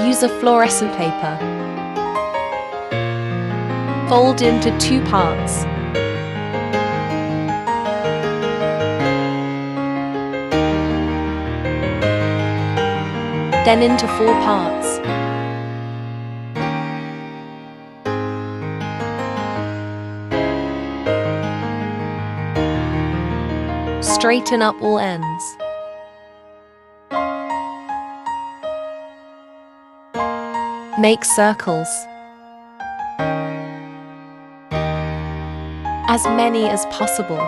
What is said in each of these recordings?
Use a fluorescent paper. Fold into 2 parts. Then into 4 parts. Straighten up all ends. Make circles. As many as possible.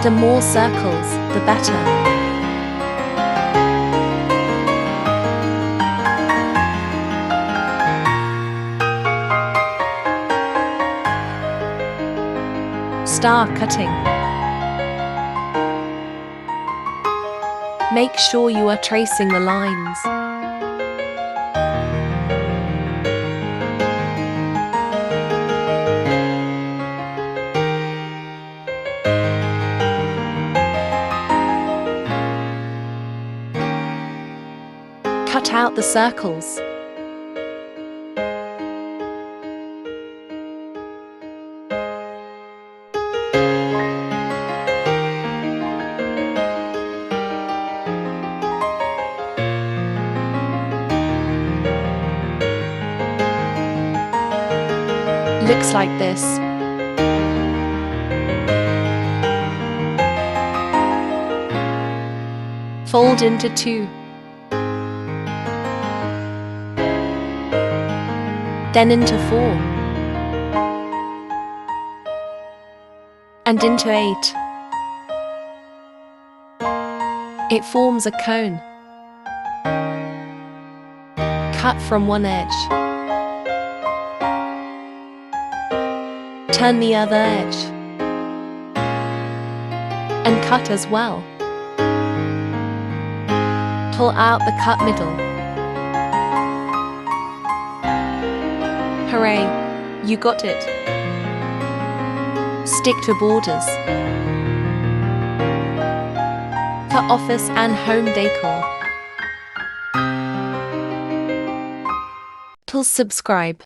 The more circles, the better. Start cutting. Make sure you are tracing the lines. Cut out the circles. Looks like this. Fold into 2. Then into 4. And into 8. It forms a cone. Cut from one edge. Turn the other edge. And cut as well. Pull out the cut middle. Hooray! You got it! Stick to borders. For office and home decor. Please subscribe.